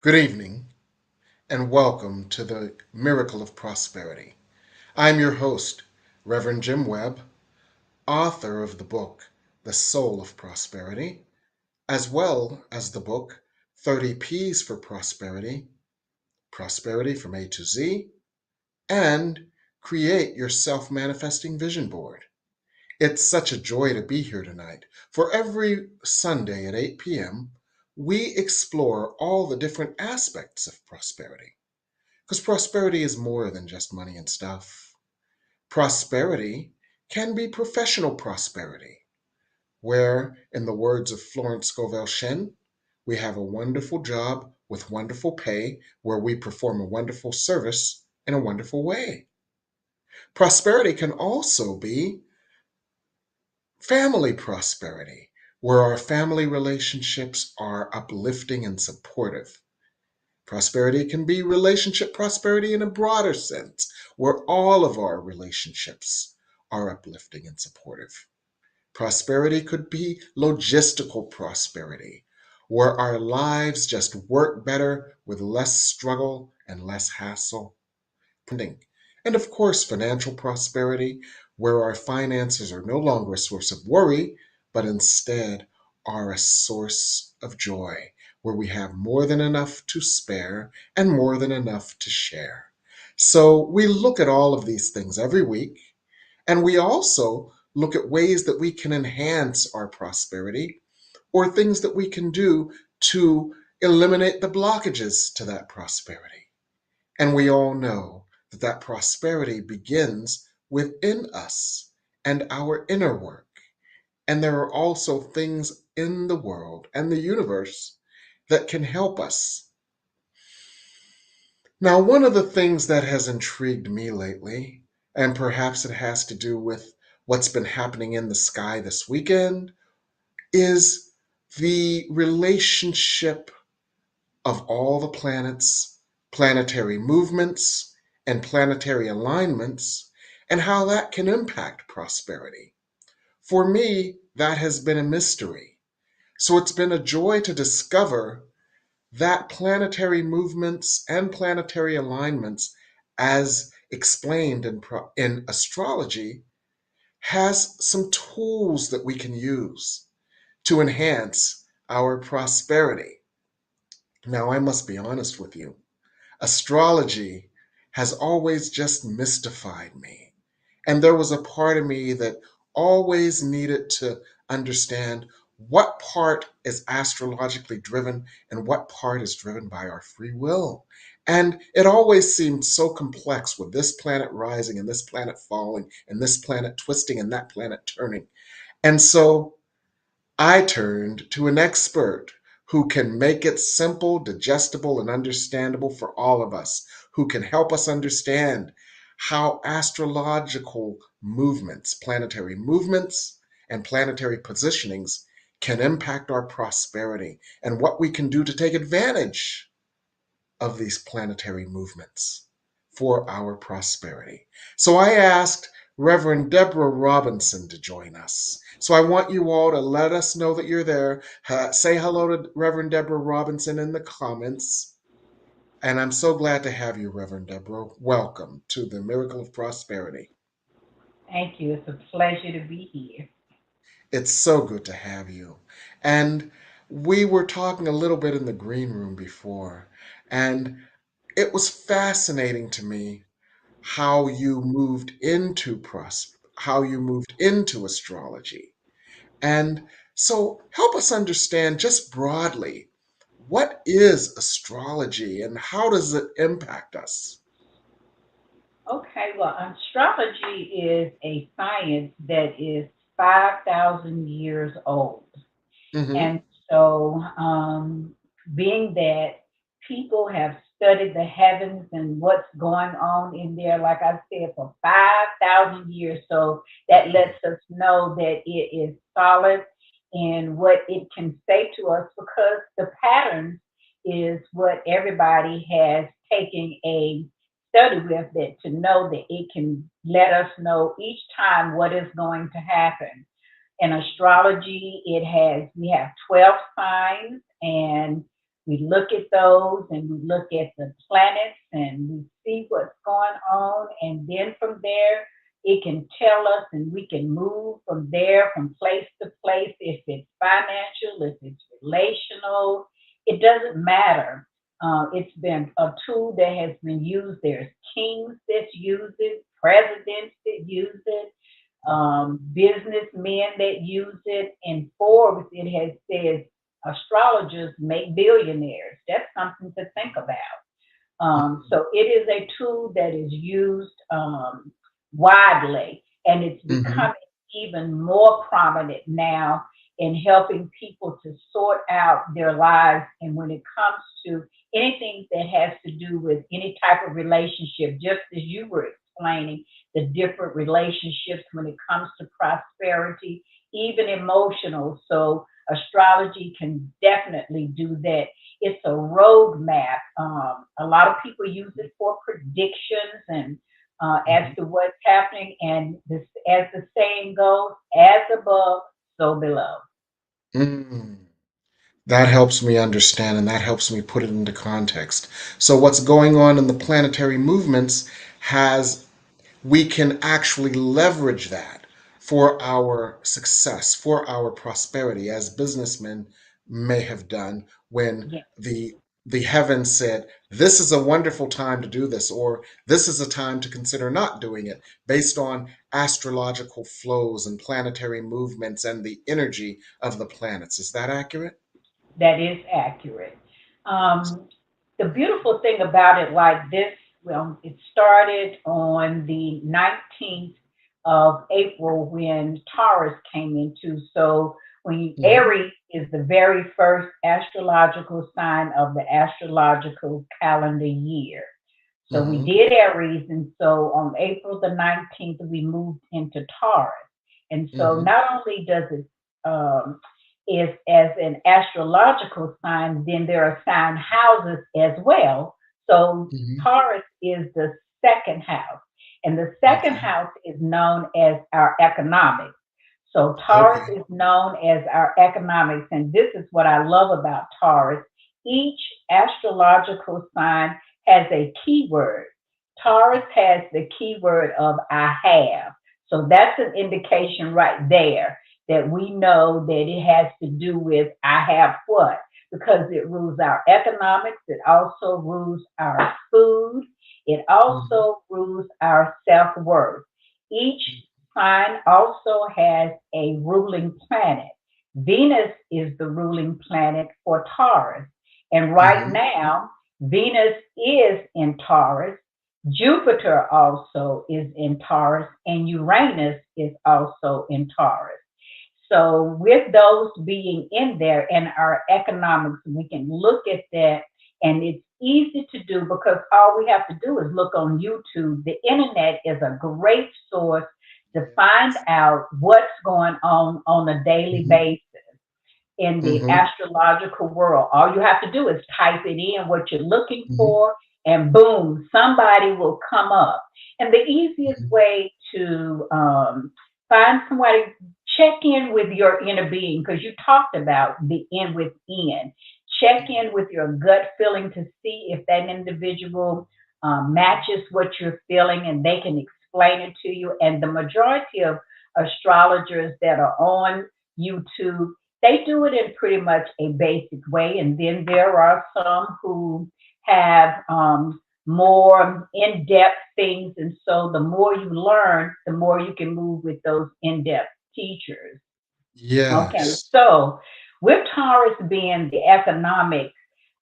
Good evening, and welcome to the Miracle of Prosperity. I'm your host, Reverend Jim Webb, author of the book, The Soul of Prosperity, as well as the book, 30 P's for Prosperity, Prosperity from A to Z, and Create Your Self-Manifesting Vision Board. It's such a joy to be here tonight. For every Sunday at 8 p.m., we explore all the different aspects of prosperity. Because prosperity is more than just money and stuff. Prosperity can be professional prosperity, where, in the words of Florence Scovel Shinn, we have a wonderful job with wonderful pay where we perform a wonderful service in a wonderful way. Prosperity can also be family prosperity, where our family relationships are uplifting and supportive. Prosperity can be relationship prosperity in a broader sense, where all of our relationships are uplifting and supportive. Prosperity could be logistical prosperity, where our lives just work better with less struggle and less hassle. And of course, financial prosperity, where our finances are no longer a source of worry, but instead are a source of joy, where we have more than enough to spare and more than enough to share. So we look at all of these things every week, and we also look at ways that we can enhance our prosperity or things that we can do to eliminate the blockages to that prosperity. And we all know that that prosperity begins within us and our inner work. And there are also things in the world and the universe that can help us. Now, one of the things that has intrigued me lately, and perhaps it has to do with what's been happening in the sky this weekend, is the relationship of all the planets, planetary movements, and planetary alignments, and how that can impact prosperity. For me, that has been a mystery. So it's been a joy to discover that planetary movements and planetary alignments, as explained in astrology, has some tools that we can use to enhance our prosperity. Now, I must be honest with you. Astrology has always just mystified me. And there was a part of me that always needed to understand what part is astrologically driven and what part is driven by our free will. And it always seemed so complex with this planet rising and this planet falling and this planet twisting and that planet turning. And so I turned to an expert who can make it simple, digestible, and understandable for all of us, who can help us understand how astrological movements, and planetary positionings can impact our prosperity and what we can do to take advantage of these planetary movements for our prosperity. So I asked Reverend Deborah Robinson to join us. So I want you all to let us know that you're there. Say hello to Reverend Deborah Robinson in the comments. And I'm so glad to have you, Reverend Deborah. Welcome to the Miracle of Prosperity. Thank you. It's a pleasure to be here. It's so good to have you. And we were talking a little bit in the green room before, and it was fascinating to me how you moved into astrology. And so help us understand just broadly, what is astrology and how does it impact us? Okay, well, astrology is a science that is 5,000 years old. Mm-hmm. And so, being that people have studied the heavens and what's going on in there, like I said, for 5,000 years, so that lets us know that it is solid in what it can say to us because the patterns is what everybody has taken a study with that to know that it can let us know each time what is going to happen. In astrology, we have 12 signs, and we look at those and we look at the planets and we see what's going on. And then from there, it can tell us and we can move from there from place to place. If it's financial, if it's relational, it doesn't matter. It's been a tool that has been used. There's kings that use it, presidents that use it, businessmen that use it. In Forbes, it has said astrologers make billionaires. That's something to think about. So it is a tool that is used widely, and it's Mm-hmm. becoming even more prominent now in helping people to sort out their lives. And when it comes to anything that has to do with any type of relationship, just as you were explaining, the different relationships when it comes to prosperity, even emotional. So astrology can definitely do that. It's a roadmap. A lot of people use it for predictions and as Mm-hmm. to what's happening. And this, as the saying goes, as above, so below. Mm. That helps me understand and that helps me put it into context. So, what's going on in the planetary movements has we can actually leverage that for our success, for our prosperity, as businessmen may have done when Yeah, the heavens said, "This is a wonderful time to do this," or "This is a time to consider not doing it," based on astrological flows and planetary movements and the energy of the planets. Is that accurate? that is accurate. Um, the beautiful thing about it, like this, well, it started on the 19th of April when Taurus came into. So when Mm-hmm. Aries is the very first astrological sign of the astrological calendar year. So we Mm-hmm. did Aries, and so on April the 19th, we moved into Taurus. And so Mm-hmm. not only does it is as an astrological sign, then there are sign houses as well. So Mm-hmm. Taurus is the second house, and the second Okay. house is known as our economics. So Taurus Okay. is known as our economics, and this is what I love about Taurus. Each astrological sign has a keyword. Taurus has the keyword of I have. So that's an indication right there that we know that it has to do with I have what? Because it rules our economics, it also rules our food, it Mm-hmm. also rules our self worth. Each sign also has a ruling planet. Venus is the ruling planet for Taurus. And right Mm-hmm. now, Venus is in Taurus. Jupiter also is in Taurus, and Uranus is also in Taurus. So, with those being in there and our economics, we can look at that, and it's easy to do because all we have to do is look on YouTube. The internet is a great source to find Yes. out what's going on a daily Mm-hmm. basis in the Mm-hmm. astrological world. All you have to do is type it in what you're looking Mm-hmm. for, and boom, somebody will come up. And the easiest Mm-hmm. way to find somebody, check in with your inner being, because you talked about the in within. Check in with your gut feeling to see if that individual matches what you're feeling, and they can explain it to you. And the majority of astrologers that are on YouTube, they do it in pretty much a basic way. And then there are some who have more in depth things. And so the more you learn, the more you can move with those in depth teachers. Okay, Yes. so with Taurus being the economic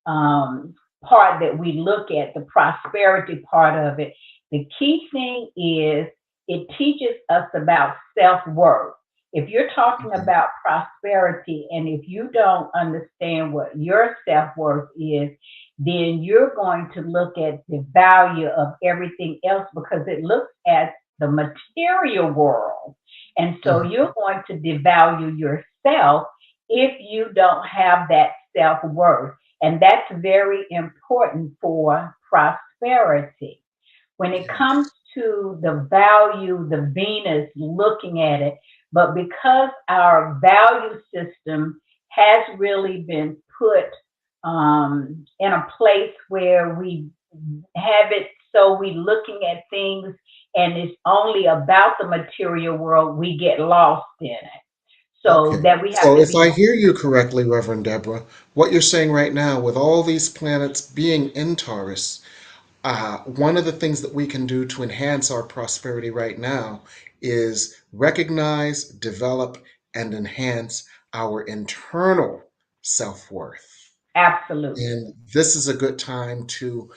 um, part that we look at, the prosperity part of it, the key thing is it teaches us about self worth. If you're talking Mm-hmm. about prosperity and if you don't understand what your self worth is, then you're going to look at the value of everything else because it looks at the material world. And so Mm-hmm. you're going to devalue yourself if you don't have that self worth. And that's very important for prosperity. When it comes Yes. to the value, the Venus looking at it, but because our value system has really been put in a place where we have it so we looking at things and it's only about the material world, we get lost in it. So Okay. that we have So to if be I hear you correctly, Reverend Deborah, what you're saying right now, with all these planets being in Taurus, one of the things that we can do to enhance our prosperity right now is recognize, develop, and enhance our internal self worth. absolutely. And this is a good time to,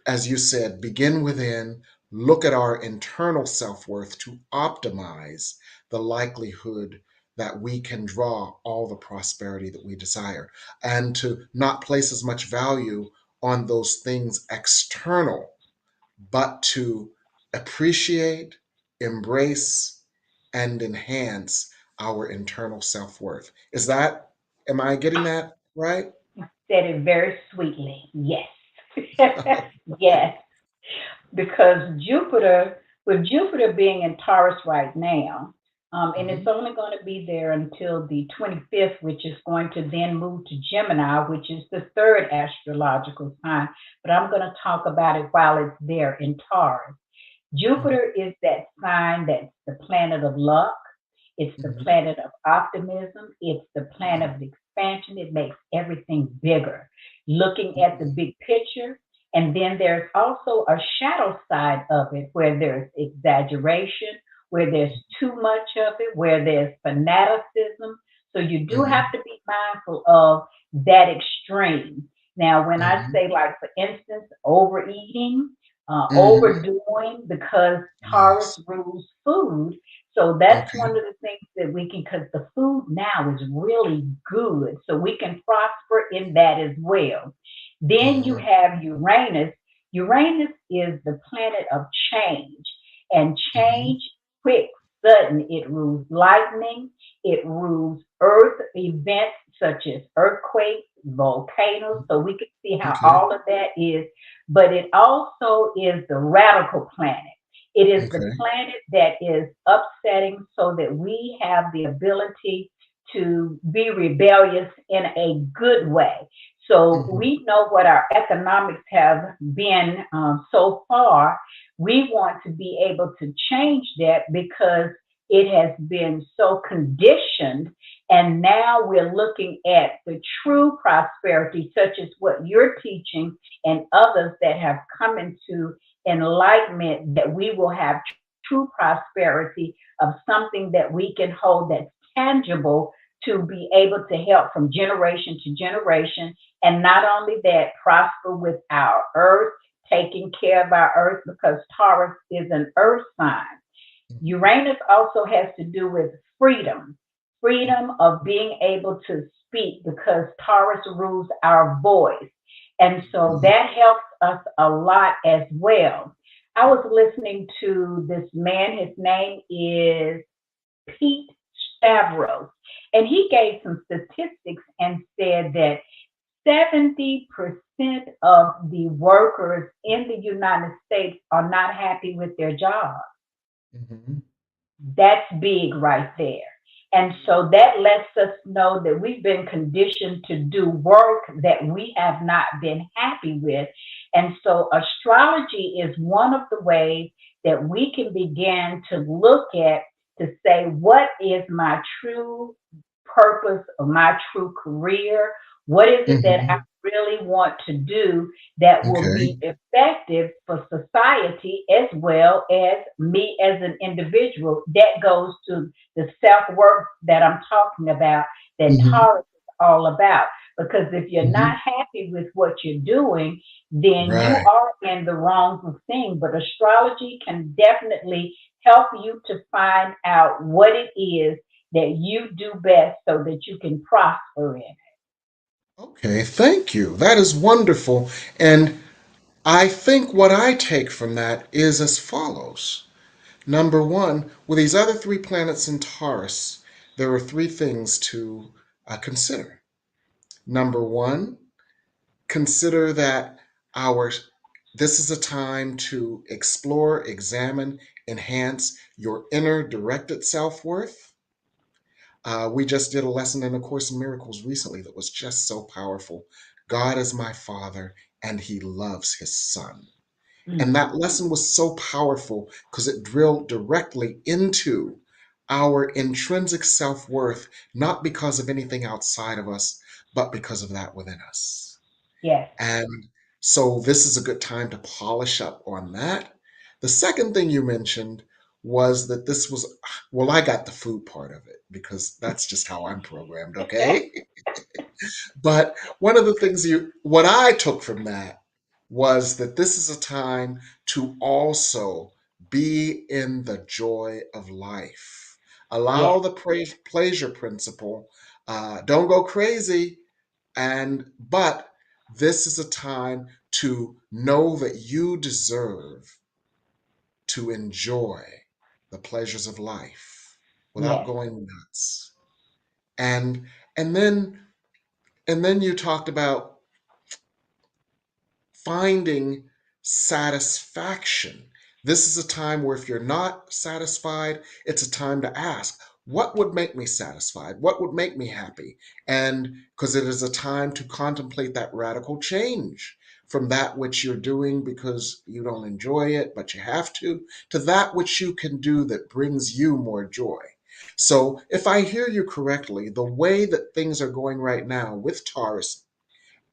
as you said, begin within, look at our internal self worth to optimize the likelihood that we can draw all the prosperity that we desire, and to not place as much value on those things external, but to appreciate, embrace, and enhance our internal self worth. Am I getting that right? Said it very sweetly. Yes. Yes. Because Jupiter, with Jupiter being in Taurus right now, and it's Mhm. only going to be there until the 25th, which is going to then move to Gemini, which is the third astrological sign. But I'm going to talk about it while it's there in Taurus. Mhm. Jupiter is that sign that's the planet of luck. It's the Mhm. planet of optimism. It's the planet of expansion. It makes everything bigger. Looking at the Mhm. big picture. And then there's also a shadow side of it where there's exaggeration, where there's too much of it, where there's fanaticism. So you do have Mhm. to be mindful of that extreme. Now, when I Mhm. say, like, for instance, overeating, Mhm. overdoing, because Taurus Yes. rules food. So that's one Okay. of the things that we can, because the food now is really good. So we can prosper in that as well. Then you Mhm. have Uranus. Uranus is the planet of change, and Mhm. change, quick, sudden. It rules lightning, it rules earth events such as earthquakes, volcanoes. So we can see how Okay. all of that is, but it also is the radical planet. It is the Okay. planet that is upsetting so that we have the ability to be rebellious in a good way. So Mhm. we know what our economics have been so far. We want to be able to change that because it has been so conditioned. And now we're looking at the true prosperity, such as what you're teaching and others that have come into enlightenment, that we will have true prosperity of something that we can hold that's tangible to be able to help from generation to generation. And not only that, prosper with our earth, taking care of our earth, because Taurus is an earth sign. Mhm. Uranus also has to do with freedom, freedom of being able to speak, because Taurus rules our voice. And so Mhm. that helps us a lot as well. I was listening to this man, his name is Pete Stavros, and he gave some statistics and said that 70% of the workers in the United States are not happy with their job. Mhm. That's big right there. And so that lets us know that we've been conditioned to do work that we have not been happy with. And so astrology is one of the ways that we can begin to look at, to say, what is my true purpose of my true career? What is it that I Mhm. really want to do that will Okay. be effective for society as well as me as an individual? That goes to the self worth that I'm talking about, that Mhm. Taurus is all about. Because if you're Mhm. not happy with what you're doing, then you Right. are in the wrong thing. But astrology can definitely help you to find out what it is that you do best so that you can prosper in. Okay. Thank you. That is wonderful. And I think what I take from that is as follows. Number one, with these other three planets in Taurus, there are three things to consider. Number one, consider that our this is a time to explore, examine, enhance your inner directed self-worth. We just did a lesson in A Course in Miracles recently that was just so powerful. God is my Father, and He loves His Son. And Mm. that lesson was so powerful because it drilled directly into our intrinsic self worth, not because of anything outside of us, but because of that within us. Yes. And so this is a good time to polish up on that. The second thing you mentioned was that this was, well, I got the food part of it because that's just how I'm programmed, okay? But one of the things what I took from that was that this is a time to also be in the joy of life. Allow Yes. the pleasure principle. Don't go crazy. But this is a time to know that you deserve to enjoy the pleasures of life without Yes. going nuts. And and then and then you talked about finding satisfaction. This is a time where if you're not satisfied, it's a time to ask, what would make me satisfied? What would make me happy? And because it is a time to contemplate that radical change from that which you're doing because you don't enjoy it, but you have to that which you can do that brings you more joy. So, if I hear you correctly, the way that things are going right now with Taurus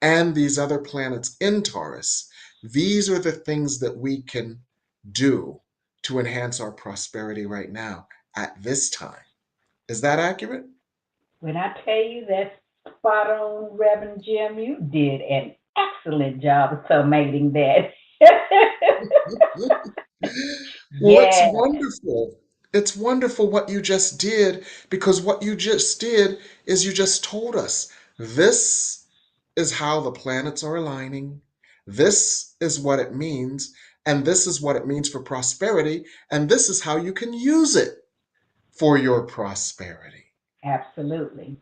and these other planets in Taurus, these are the things that we can do to enhance our prosperity right now at this time. Is that accurate? When I tell you that's spot on, Reverend Jim, you did an excellent job of summating that. Well, it's Yes, wonderful. It's wonderful what you just did because what you just did is you just told us this is how the planets are aligning. This is what it means. And this is what it means for prosperity. And this is how you can use it for your prosperity. absolutely.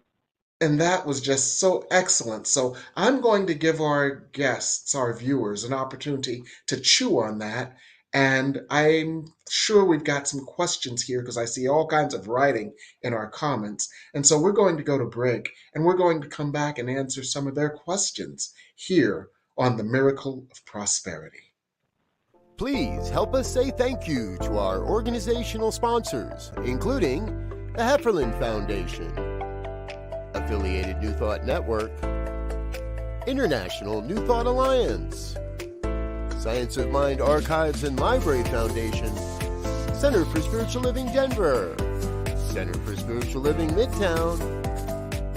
And that was just so excellent. So I'm going to give our guests, our viewers, an opportunity to chew on that. And I'm sure we've got some questions here because I see all kinds of writing in our comments. And so we're going to go to break and we're going to come back and answer some of their questions here on the Miracle of Prosperity. Please help us say thank you to our organizational sponsors, including the Hefferland Foundation, Affiliated New Thought Network, International New Thought Alliance, Science of Mind Archives and Library Foundation, Center for Spiritual Living Denver, Center for Spiritual Living Midtown,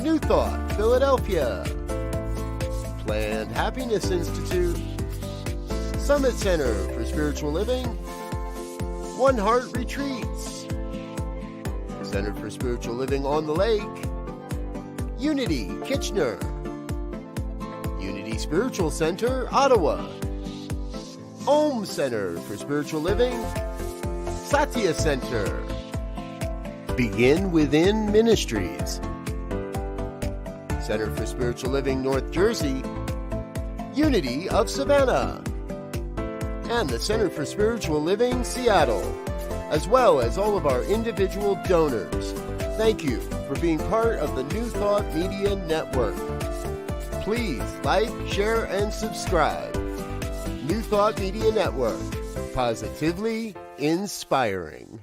New Thought Philadelphia, Planned Happiness Institute, Summit Center for Spiritual Living, One Heart Retreats, Center for Spiritual Living on the Lake, Unity Kitchener, Unity Spiritual Center Ottawa, Om Center for Spiritual Living, Satya Center, Begin Within Ministries, Center for Spiritual Living North Jersey, Unity of Savannah, and the Center for Spiritual Living Seattle, as well as all of our individual donors. Thank you for being part of the New Thought Media Network. Please like, share, and subscribe. New Thought Media Network, positively inspiring.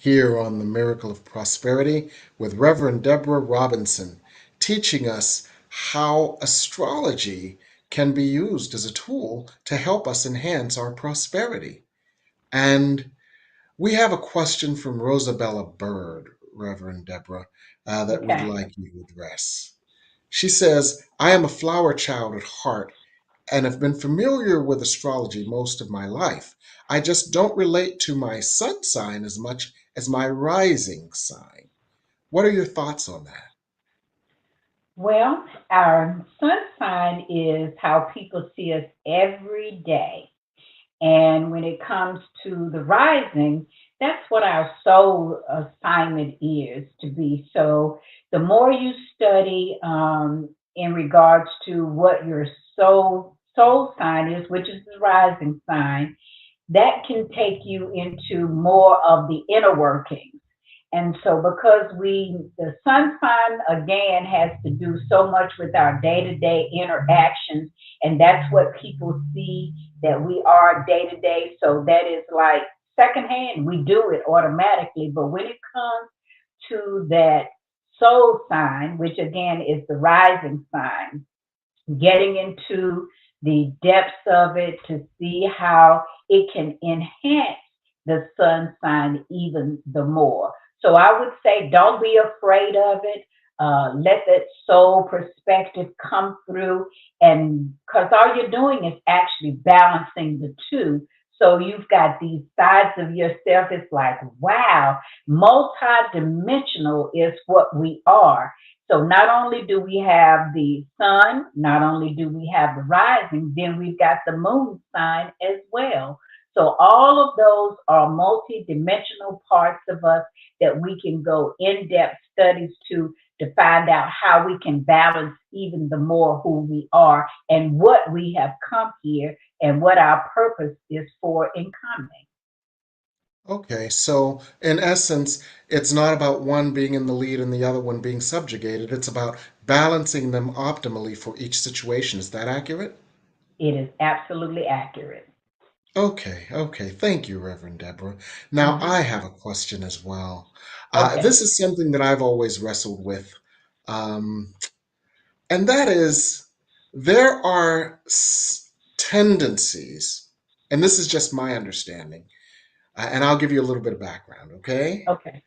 here on The Miracle of Prosperity with Reverend Deborah Robinson, teaching us how astrology can be used as a tool to help us enhance our prosperity. And we have a question from Rosabella Bird, Reverend Deborah, that we'd Okay. like you to address. She says, I am a flower child at heart and have been familiar with astrology most of my life. I just don't relate to my sun sign as much as my rising sign. What are your thoughts on that? Well, our sun sign is how people see us every day. And when it comes to the rising, that's what our soul assignment is to be. So the more you study in regards to what your soul sign is, which is the rising sign, that can take you into more of the inner workings. And so, because the sun sign again has to do so much with our day to day interactions, and that's what people see that we are day to day. So, that is like secondhand, we do it automatically. But when it comes to that soul sign, which again is the rising sign, getting into the depths of it to see how it can enhance the sun sign even the more. So I would say don't be afraid of it. Let that soul perspective come through, and because all you're doing is actually balancing the two. So you've got these sides of yourself. It's like, wow, multi-dimensional is what we are. So not only do we have the sun, not only do we have the rising, then we've got the moon sign as well. So all of those are multi-dimensional parts of us that we can go in-depth studies to find out how we can balance even the more who we are and what we have come here and what our purpose is for in coming. Okay, so in essence, it's not about one being in the lead and the other one being subjugated. It's about balancing them optimally for each situation. Is that accurate? It is absolutely accurate. Okay, okay. Thank you, Reverend Deborah. Now, Hmm. I have a question as well. Okay. This is something that I've always wrestled with, um, and that is there are tendencies, and this is just my understanding, and I'll give you a little bit of background, okay? Okay.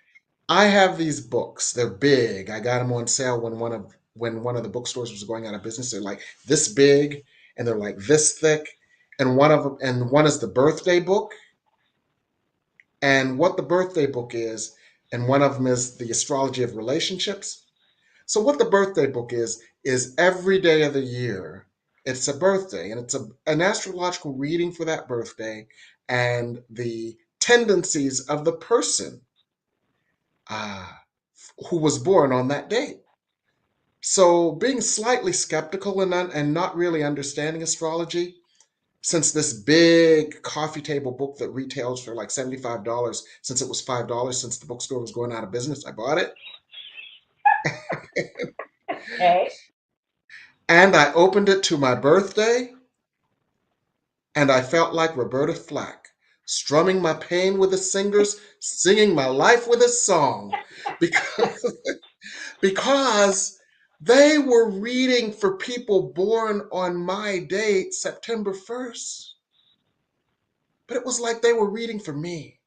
I have these books. They're big. I got them on sale when one of the bookstores was going out of business. They're like this big, and they're like this thick, and one is the birthday book, and what the birthday book is, and one of them is the astrology of relationships. So what the birthday book is every day of the year. It's a birthday, and it's an astrological reading for that birthday and the tendencies of the person uh, who was born on that date. So being slightly skeptical and not really understanding astrology, since this big coffee table book that retails for like $75, since it was $5 since the bookstore was going out of business, I bought it. Okay. And I opened it to my birthday, and I felt like Roberta Flack, strumming my pain with the singers, singing my life with a song, because because they were reading for people born on my date, September 1st. But it was like they were reading for me.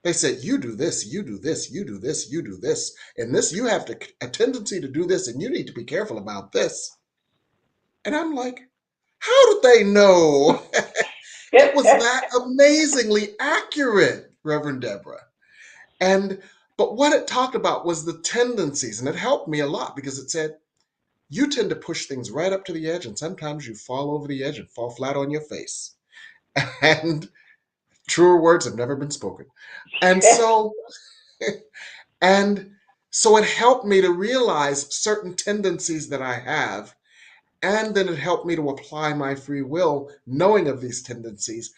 They said, you do this, you do this, you do this, you do this, and this, you have a tendency to do this, and you need to be careful about this. And I'm like, how did they know? It was that amazingly accurate, Reverend Deborah. And but what it talked about was the tendencies, and it helped me a lot because it said you tend to push things right up to the edge, and sometimes you fall over the edge and fall flat on your face. And truer words have never been spoken. And so, and so it helped me to realize certain tendencies that I have. And then it helped me to apply my free will, knowing of these tendencies,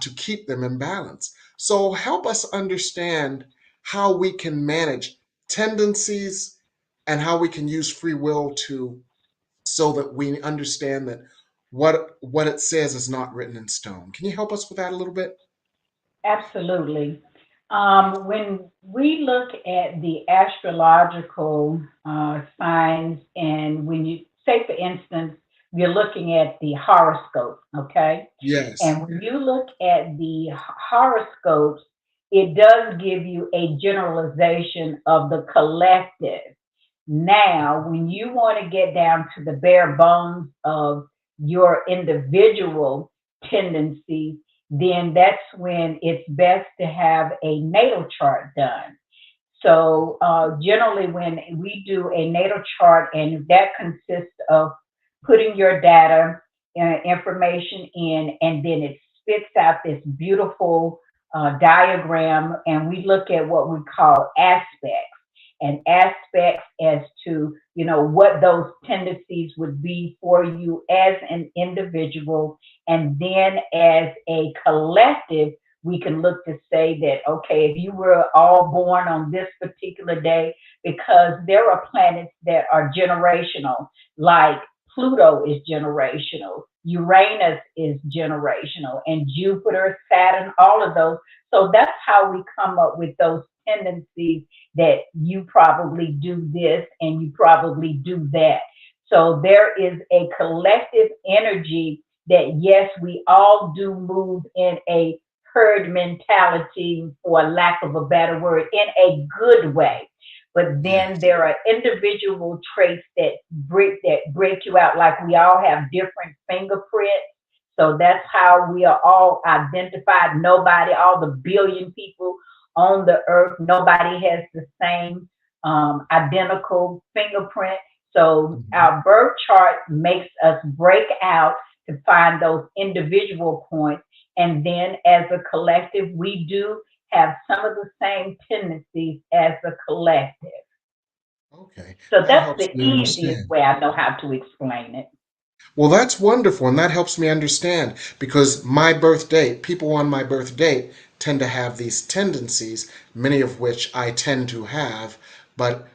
to keep them in balance. So help us understand how we can manage tendencies and how we can use free will to so that we understand that what it says is not written in stone. Can you help us with that a little bit? Absolutely. When we look at the astrological signs, and when you say, for instance, you're looking at the horoscope, okay? Yes. And when you look at the horoscopes, it does give you a generalization of the collective. Now, when you want to get down to the bare bones of your individual tendencies, then that's when it's best to have a natal chart done. So, generally, when we do a natal chart, and that consists of putting your data information in, and then it spits out this beautiful diagram, and we look at what we call aspects, and aspects as to, what those tendencies would be for you as an individual, and then as a collective we can look to say that, okay, if you were all born on this particular day, because there are planets that are generational, like Pluto is generational, Uranus is generational, and Jupiter, Saturn, all of those. So that's how we come up with those tendencies, that you probably do this and you probably do that. So there is a collective energy that, yes, we all do move in a herd mentality, for lack of a better word, in a good way. But then Yes. there are individual traits that break you out. Like, we all have different fingerprints. So that's how we are all identified. Nobody, all the billion people on the earth, nobody has the same identical fingerprint. So Mhm. our birth chart makes us break out to find those individual points. And then as a collective, we do have some of the same tendencies as a collective. Okay. So That that's helps the me easiest understand. way I know how to explain it. Well, that's wonderful, and that helps me understand because my birth date, people on my birth date tend to have these tendencies, many of which I tend to have. But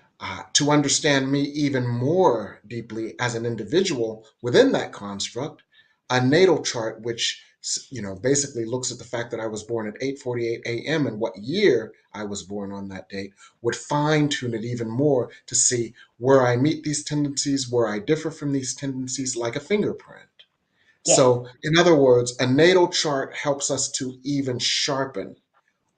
to understand me even more deeply as an individual within that construct, a natal chart, which basically looks at the fact that I was born at 8:48 a.m. and what year I was born on that date, would fine tune it even more to see where I meet these tendencies, where I differ from these tendencies, like a fingerprint. Yes, So, in other words, a natal chart helps us to even sharpen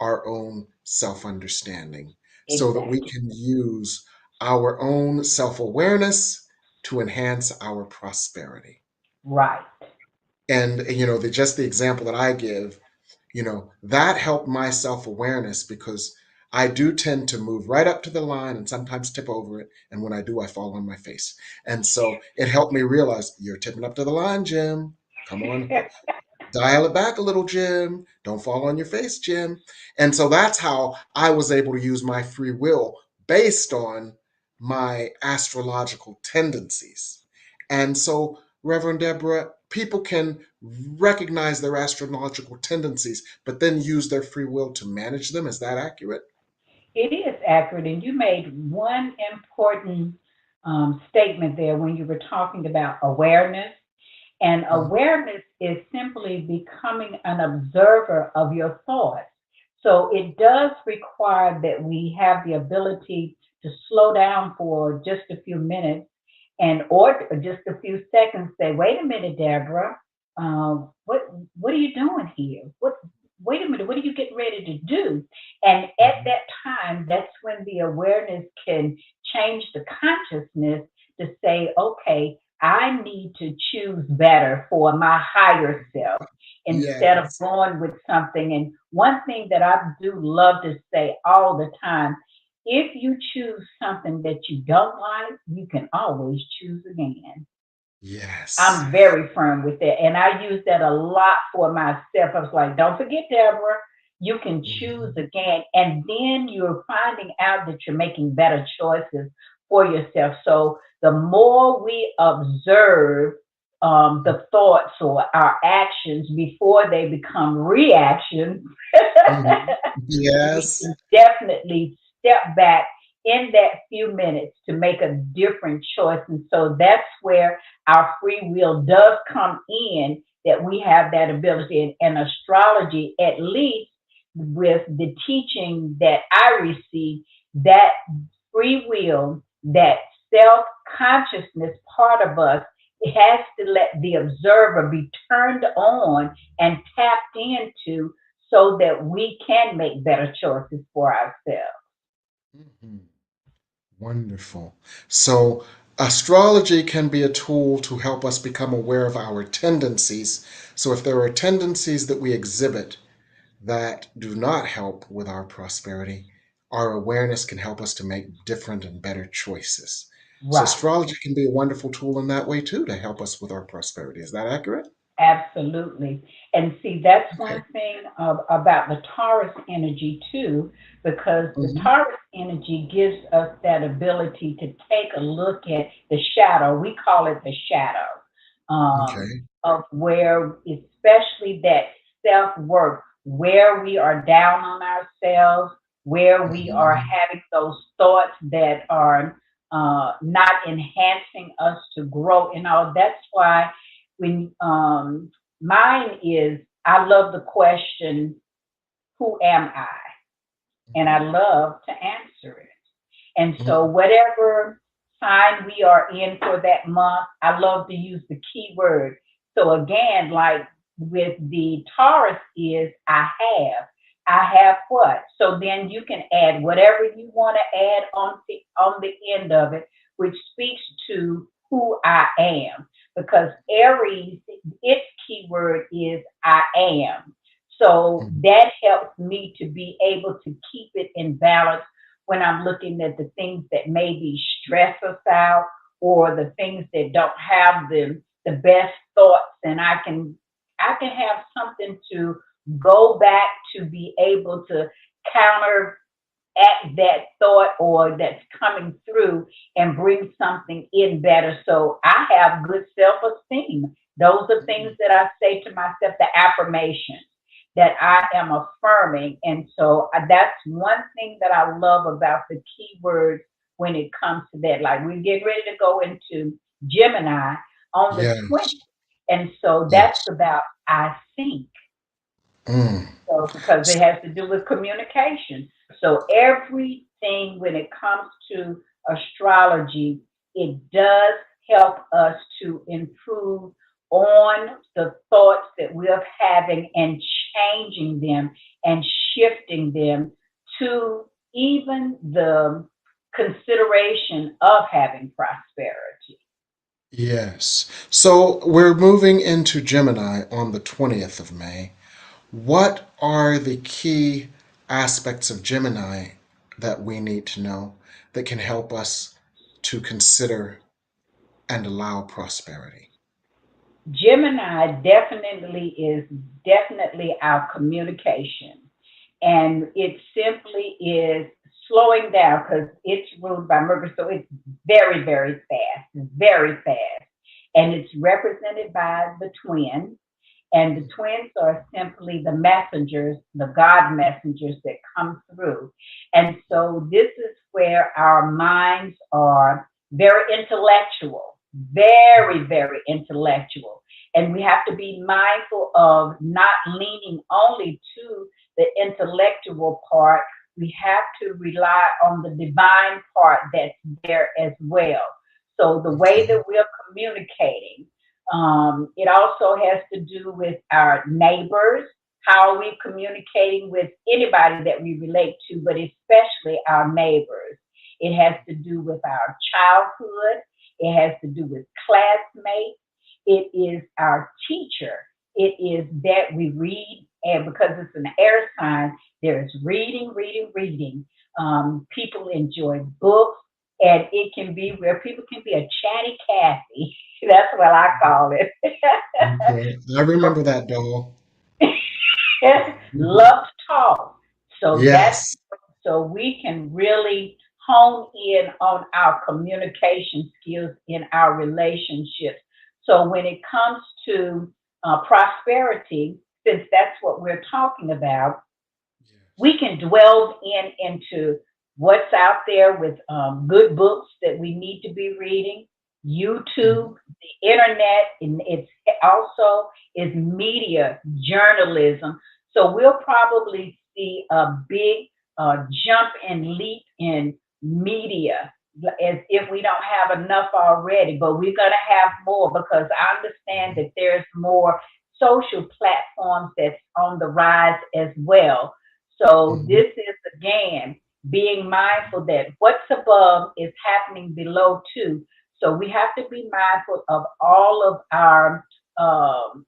our own self understanding so that we exactly. can use our own self awareness to enhance our prosperity. Right. And, just the example that I give, that helped my self awareness because I do tend to move right up to the line and sometimes tip over it. And when I do, I fall on my face. And so it helped me realize you're tipping up to the line, Jim. Come on, dial it back a little, Jim. Don't fall on your face, Jim. And so that's how I was able to use my free will based on my astrological tendencies. And so, Reverend Deborah, people can recognize their astrological tendencies, but then use their free will to manage them. Is that accurate? It is accurate. And you made one important statement there when you were talking about awareness. And Mhm. awareness is simply becoming an observer of your thoughts. So it does require that we have the ability to slow down for just a few minutes, and or just a few seconds. Say, wait a minute, Deborah, what are you doing here? Wait a minute, what are you getting ready to do? And at Mhm. that time, that's when the awareness can change the consciousness to say, okay, I need to choose better for my higher self instead of Yes. going with something. And one thing that I do love to say all the time, if you choose something that you don't like, you can always choose again. Yes. I'm very firm with that. And I use that a lot for myself. I was like, don't forget, Deborah, you can choose Mhm. again. And then you're finding out that you're making better choices for yourself. So the more we observe the thoughts or our actions before they become reactions, Mhm. we Yes. can definitely step back in that few minutes to make a different choice. And so that's where our free will does come in, that we have that ability. And astrology, at least, with the teaching that I received, that free will, that self-consciousness part of us, it has to let the observer be turned on and tapped into so that we can make better choices for ourselves. Mhm. Wonderful. So, astrology can be a tool to help us become aware of our tendencies. So, if there are tendencies that we exhibit that do not help with our prosperity, our awareness can help us to make different and better choices. So, Right. astrology can be a wonderful tool in that way too to help us with our prosperity. Is that accurate? Absolutely. And see, that's Okay. one thing about the Taurus energy too, because the Hmm. Taurus energy gives us that ability to take a look at the shadow. We call it the shadow Okay. of where, especially that self worth, where we are down on ourselves, where we are Hmm. having those thoughts that are not enhancing us to grow. And all that's why when mine is, I love the question, who am I? And I love to answer it. And so Hmm. whatever sign we are in for that month, I love to use the keyword. So again, like with the Taurus is I have. I have what? So then you can add whatever you want to add on the end of it, which speaks to who I am. Because Aries, its keyword is I am. So Hmm. that helps me to be able to keep it in balance when I'm looking at the things that maybe stress us out or the things that don't have the best thoughts, and I can have something to go back to be able to counter at that thought or that's coming through and bring something in better. So I have good self-esteem. Those are things that I say to myself, the affirmations that I am affirming. And so that's one thing that I love about the keywords when it comes to that. Like we get ready to go into Gemini on the Yes. 20th. And so that's Yes. about I think. Mm. So because it has to do with communication. So everything when it comes to astrology, it does help us to improve on the thoughts that we're having and changing them and shifting them to even the consideration of having prosperity. Yes. So we're moving into Gemini on the 20th of May. What are the key aspects of Gemini that we need to know that can help us to consider and allow prosperity? Gemini definitely our communication. And it simply is slowing down because it's ruled by Mercury. So it's very, very fast, very fast. And it's represented by the twin. And the twins are simply the messengers, the God messengers that come through. And so this is where our minds are very intellectual, very, very intellectual. And we have to be mindful of not leaning only to the intellectual part. We have to rely on the divine part that's there as well. So the way Okay. that we're communicating, it also has to do with our neighbors. How are we communicating with anybody that we relate to, but especially our neighbors? It has to do with our childhood. It has to do with classmates. It is our teacher. It is that we read, and because it's an air sign, there's reading, reading, reading. People enjoy books, and it can be where people can be a chatty Cathy. That's what I call it. Okay. I remember that doll. Mhm. Love to talk. So that's Yes. so we can really hone in on our communication skills in our relationships. So when it comes to prosperity, since that's what we're talking about, Yes. we can dwell into what's out there with good books that we need to be reading, Mhm. YouTube, the internet, and it's also is media journalism. So we'll probably see a big jump and leap in media as if we don't have enough already, but we're going to have more because I understand that there's more social platforms that's on the rise as well. So Mhm. this is again being mindful that what's above is happening below too. So we have to be mindful of all of our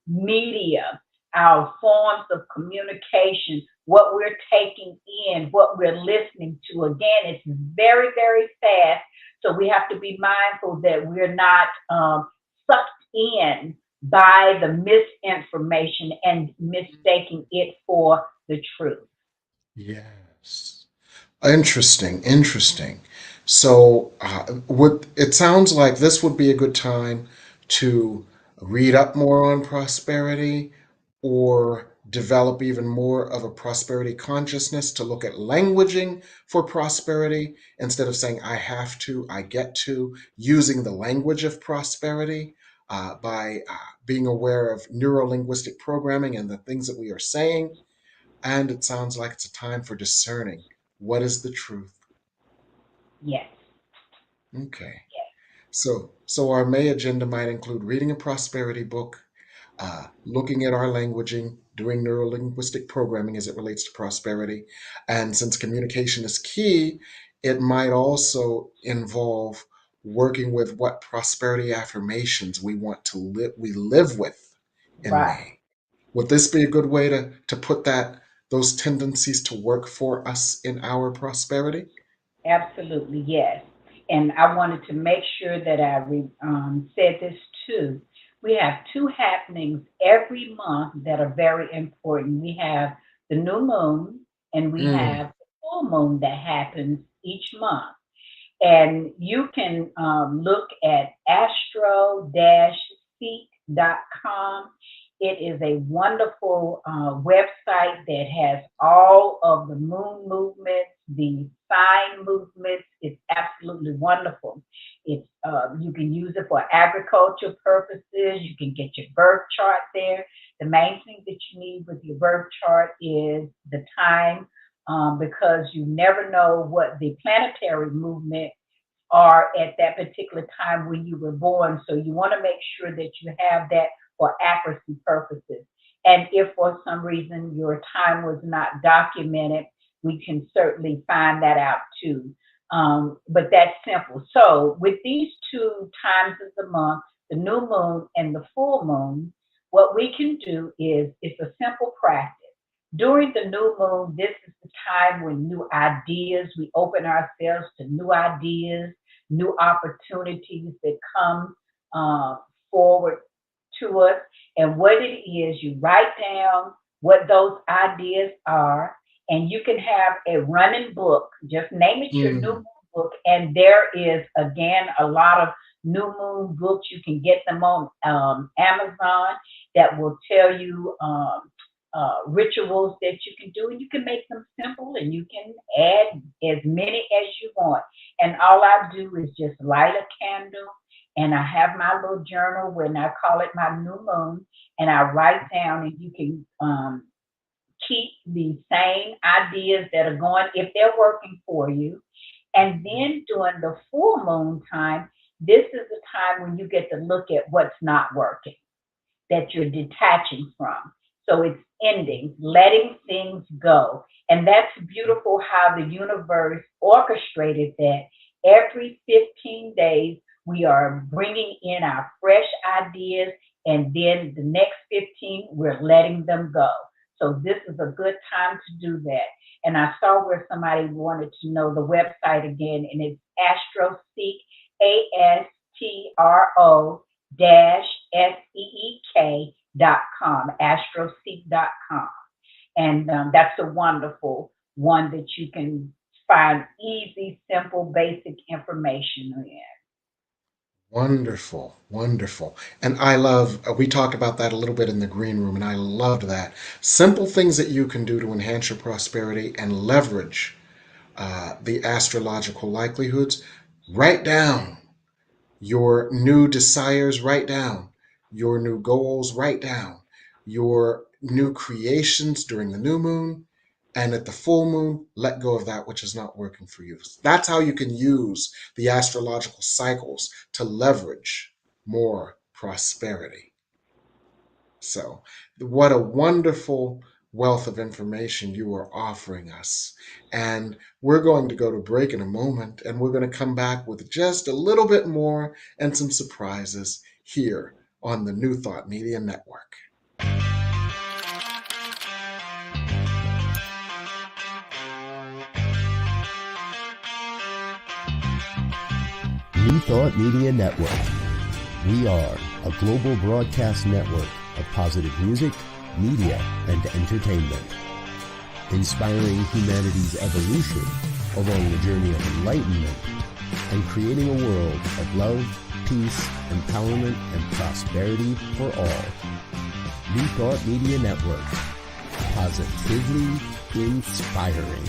media, our forms of communication, what we're taking in, what we're listening to. Again, it's very, very fast. So we have to be mindful that we're not sucked in by the misinformation and mistaking it for the truth. Yes. Interesting, interesting. So, would it sounds like this would be a good time to read up more on prosperity or develop even more of a prosperity consciousness to look at languaging for prosperity instead of saying I have to, I get to, using the language of prosperity by being aware of neuro-linguistic programming and the things that we are saying. And it sounds like it's a time for discerning what is the truth. Yes. Okay. So our May agenda might include reading a prosperity book, looking at our languaging, doing neurolinguistic programming as it relates to prosperity. And since communication is key, it might also involve working with what prosperity affirmations we live with in Right. May. Would this be a good way to put those tendencies to work for us in our prosperity? Absolutely, yes. And I wanted to make sure that I said this too. We have two happenings every month that are very important. We have the new moon and we Mm, have the full moon that happens each month. And you can look at astro-seek.com. It is a wonderful website that has all of the moon movements, the sign movements. It's absolutely wonderful. It's you can use it for agriculture purposes. You can get your birth chart there. The main thing that you need with your birth chart is the time, because you never know what the planetary movement are at that particular time when you were born. So you want to make sure that you have that for accuracy purposes. And if for some reason your time was not documented, we can certainly find that out too. But that's simple. So with these two times of the month, the new moon and the full moon, what we can do is it's a simple practice. During the new moon, this is the time when new ideas, we open ourselves to new ideas, new opportunities that come uh, forward to us. And what it is, you write down what those ideas are, and you can have a running book. Just name it your new mm, moon book, and there is again a lot of new moon books. You can get them on Amazon that will tell you rituals that you can do, and you can make them simple, and you can add as many as you want. And all I do is just light a candle, and I have my little journal when I call it my new moon, and I write down, and you can keep the same ideas that are going if they're working for you. And then during the full moon time, this is the time when you get to look at what's not working that you're detaching from. So it's ending, letting things go. And that's beautiful how the universe orchestrated that. Every 15 days, we are bringing in our fresh ideas, and then the next 15, we're letting them go. So this is a good time to do that. And I saw where somebody wanted to know the website again, and it's AstroSeek, ASTRO dash SEEK.com, astroseek.com. And that's a wonderful one that you can find easy, simple, basic information in. wonderful, wonderful. And I love, we talked about that a little bit in the green room, and I loved that. Simple things that you can do to enhance your prosperity and leverage the astrological likelihoods. Write down your new desires, write down your new goals, write down your new creations during the new moon, And at the full moon, let go of that which is not working for you. That's how you can use the astrological cycles to leverage more prosperity. So, what a wonderful wealth of information you are offering us. And we're going to go to break in a moment, and we're going to come back with just a little bit more and some surprises here on the New Thought Media Network. New Thought Media Network. We are a global broadcast network of positive music, media, and entertainment, inspiring humanity's evolution along the journey of enlightenment and creating a world of love, peace, empowerment, and prosperity for all. New Thought Media Network. Positively inspiring.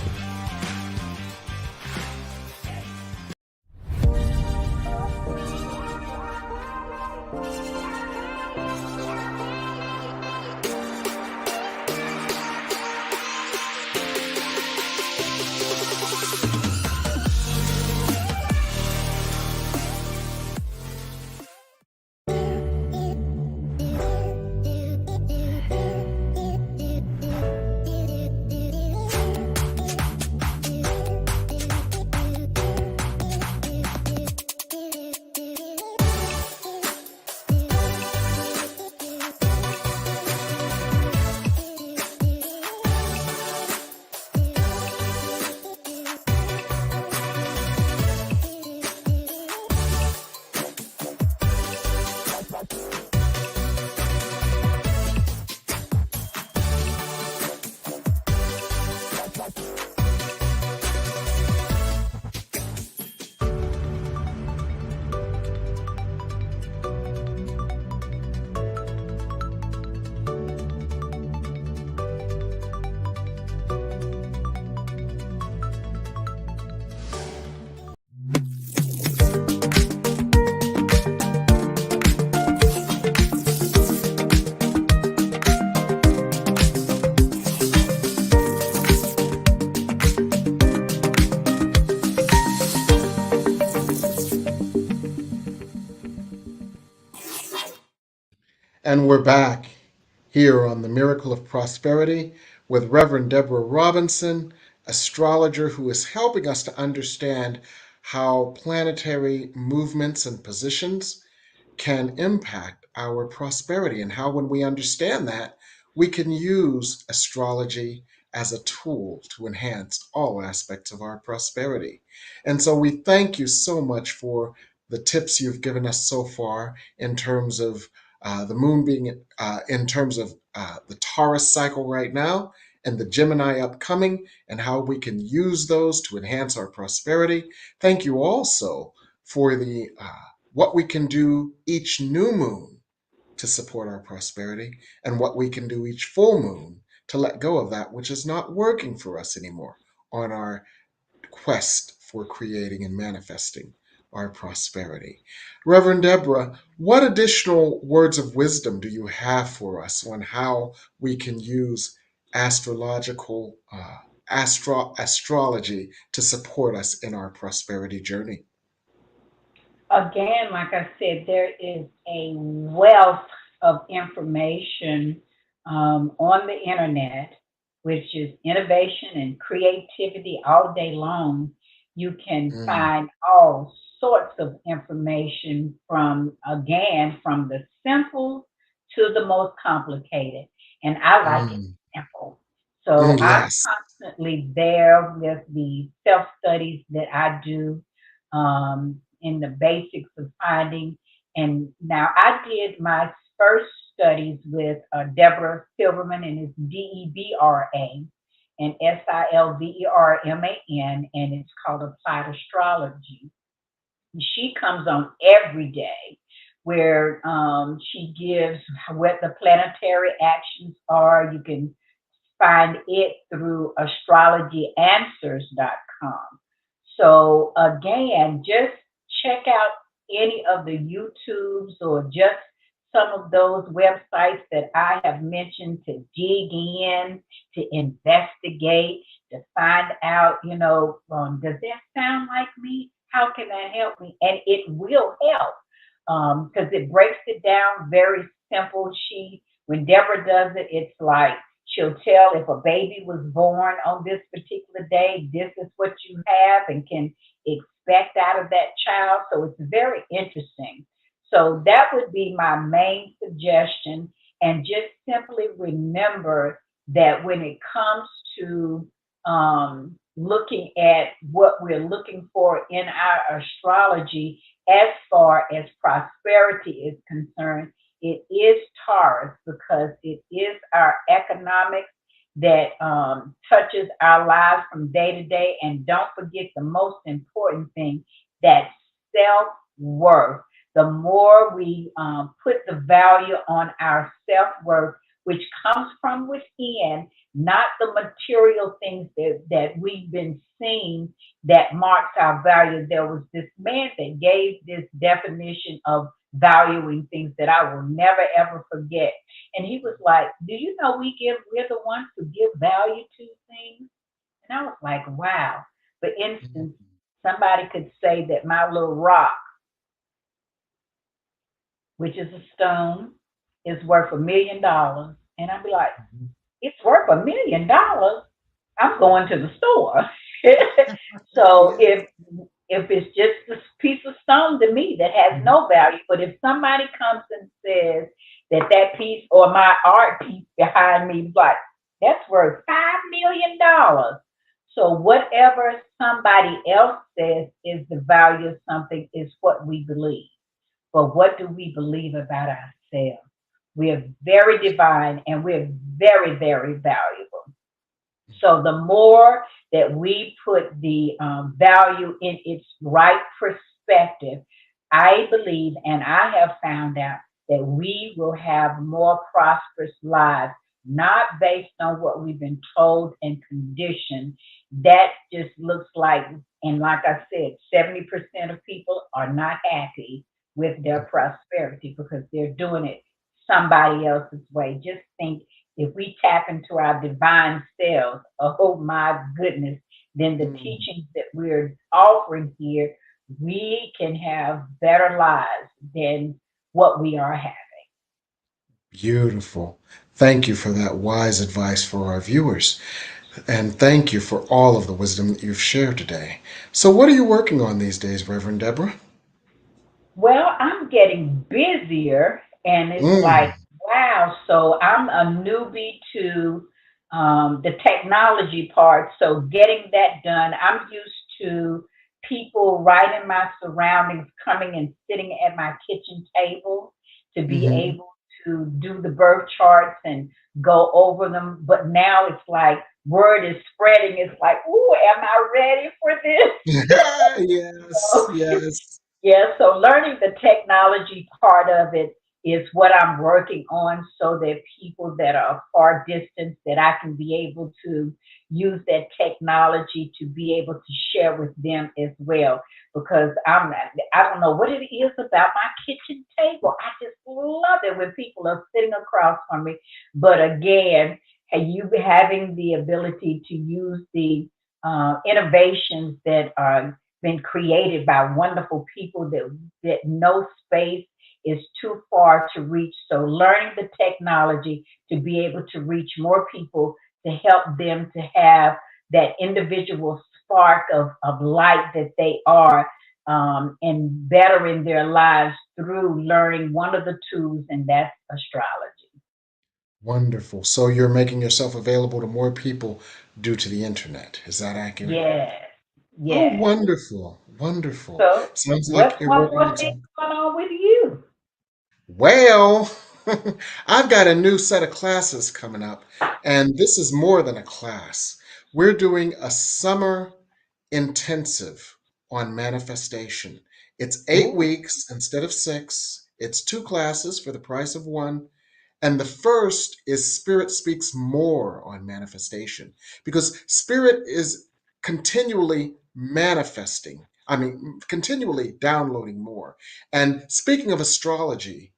And we're back here on the Miracle of Prosperity with Reverend Deborah Robinson, astrologer who is helping us to understand how planetary movements and positions can impact our prosperity, and how, when we understand that, we can use astrology as a tool to enhance all aspects of our prosperity. And so we thank you so much for the tips you've given us so far in terms of the moon being in terms of the Taurus cycle right now and the Gemini upcoming, and how we can use those to enhance our prosperity. Thank you also for the what we can do each new moon to support our prosperity, and what we can do each full moon to let go of that which is not working for us anymore on our quest for creating and manifesting our prosperity. Reverend Deborah, what additional words of wisdom do you have for us on how we can use astrological astrology to support us in our prosperity journey? Again, like I said, there is a wealth of information on the internet, which is innovation and creativity all day long. You can Mm, find all sorts of information from, again, from the simple to the most complicated. And I like it mm, simple. So I'm yes. constantly there with the self studies that I do in the basics of finding. And now I did my first studies with Deborah Silverman, and it's Debra and Silverman, and it's called Applied Astrology. And she comes on every day where she gives what the planetary actions are. You can find it through astrologyanswers.com. So again, just check out any of the YouTubes or just some of those websites that I have mentioned to dig in, to investigate, to find out, does that sound like me? How can that help me? And it will help because it breaks it down very simple. When Deborah does it, it's like she'll tell if a baby was born on this particular day, this is what you have and can expect out of that child. So it's very interesting. So that would be my main suggestion. And just simply remember that when it comes to looking at what we're looking for in our astrology, as far as prosperity is concerned, it is Taurus because it is our economics that touches our lives from day to day. And don't forget the most important thing, that self worth. The more we put the value on our self worth, which comes from within, not the material things that we've been seeing that marks our value. There was this man that gave this definition of valuing things that I will never ever forget. And he was like, do you know we're the ones who give value to things? And I was like, wow. For instance, somebody could say that my little rock, which is a stone, is worth $1 million. And I'd be like, it's worth $1 million. I'm going to the store. So Yeah. if it's just this piece of stone to me that has Mhm. no value, but if somebody comes and says that piece or my art piece behind me is like, that's worth $5 million. So whatever somebody else says is the value of something is what we believe. But what do we believe about ourselves? We are very divine and we're very, very valuable. So the more that we put the value in its right perspective, I believe and I have found out that we will have more prosperous lives, not based on what we've been told and conditioned. That just looks like, and like I said, 70% of people are not happy with their prosperity because they're doing it somebody else's way. Just think, if we tap into our divine selves, oh my goodness, then the Mm. teachings that we're offering here, we can have better lives than what we are having. Beautiful. Thank you for that wise advice for our viewers. And thank you for all of the wisdom that you've shared today. So, what are you working on these days, Reverend Deborah? Well, I'm getting busier, and it's like, Mm. wow. So I'm a newbie to the technology part. So getting that done, I'm used to people right in my surroundings coming and sitting at my kitchen table to be Hmm. able to do the birth charts and go over them. But now it's like word is spreading. It's like, ooh, am I ready for this? Yes, yes. Yeah, so learning the technology part of it is what I'm working on so that people that are far distance that I can be able to use that technology to be able to share with them as well. Because I don't know what it is about my kitchen table. I just love it when people are sitting across from me. But again, you having the ability to use the innovations that are been created by wonderful people that no space is too far to reach. So learning the technology to be able to reach more people to help them to have that individual spark of light that they are and bettering their lives through learning one of the tools, and that's astrology. Wonderful. So, you're making yourself available to more people due to the internet. Is that accurate? Yes, Oh, yes. wonderful. Wonderful. So Sounds what's like you're one working more on thing some. going on with you? Well, I've got a new set of classes coming up, and this is more than a class. We're doing a summer intensive on manifestation. It's eight Ooh. weeks instead of six. It's two classes for the price of one. And the first is Spirit Speaks More on manifestation because Spirit is continually manifesting. I mean, continually downloading more. And speaking of astrology,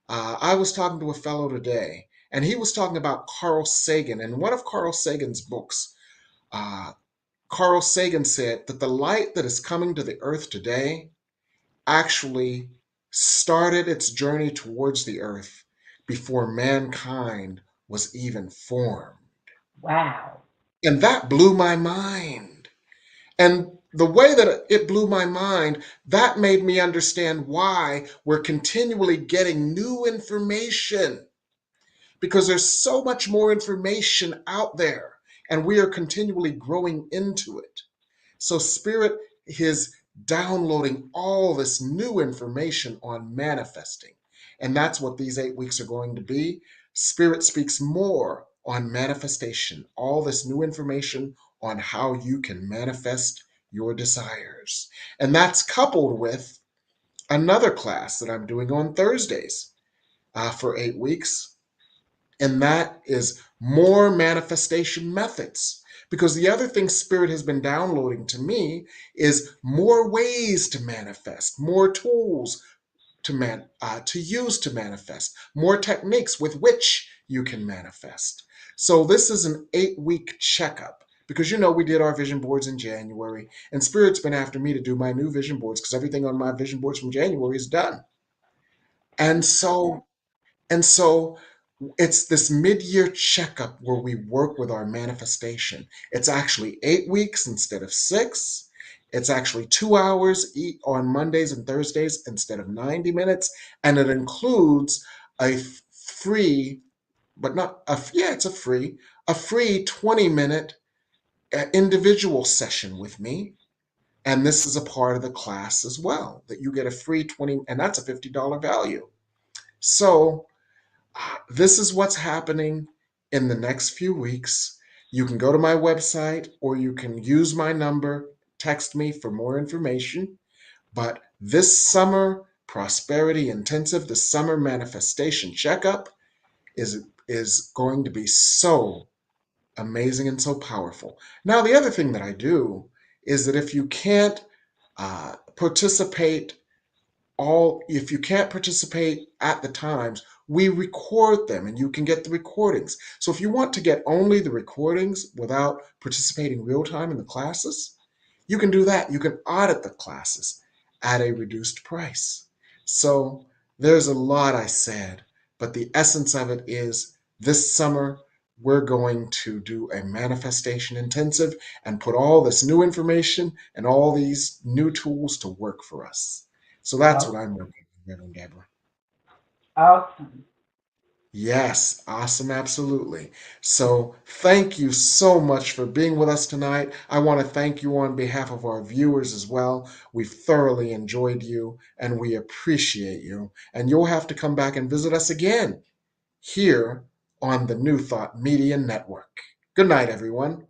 I was talking to a fellow today, and he was talking about Carl Sagan. And one of Carl Sagan's books, uh, Carl Sagan said that the light that is coming to the earth today actually started its journey towards the earth before mankind was even formed. Wow. And that blew my mind. And the way that it blew my mind, that made me understand why we're continually getting new information, because there's so much more information out there and we are continually growing into it. So Spirit is downloading all this new information on manifesting. And that's what these 8 weeks are going to be. Spirit speaks more on manifestation, all this new information on how you can manifest your desires. And that's coupled with another class that I'm doing on Thursdays for 8 weeks, and that is more manifestation methods. Because the other thing Spirit has been downloading to me is more ways to manifest, more tools to use to manifest, more techniques with which you can manifest. So this is an 8 week checkup, because we did our vision boards in January, and Spirit's been after me to do my new vision boards because everything on my vision boards from January is done. And so and so it's this mid-year checkup where we work with our manifestation. It's actually 8 weeks instead of 6. It's actually 2 hours on Mondays and Thursdays instead of 90 minutes. And it includes a free, but not a, yeah, it's a free 20-minute individual session with me. And this is a part of the class as well, that you get a free 20, and that's a $50 value. So this is what's happening in the next few weeks. You can go to my website or you can use my number, text me for more information. But this summer prosperity intensive, the summer manifestation checkup is going to be so amazing and so powerful. Now, the other thing that I do is that if you can't participate if you can't participate at the times, we record them and you can get the recordings. So if you want to get only the recordings without participating real time in the classes, you can do that. You can audit the classes at a reduced price. So there's a lot I said, but the essence of it is this summer we're going to do a manifestation intensive and put all this new information and all these new tools to work for us. So that's what Awesome. I'm working on, Reverend Deborah. Awesome. Yes, awesome, absolutely. So thank you so much for being with us tonight. I want to thank you on behalf of our viewers as well. We've thoroughly enjoyed you and we appreciate you. And you'll have to come back and visit us again here on the New Thought Media Network. Good night, everyone.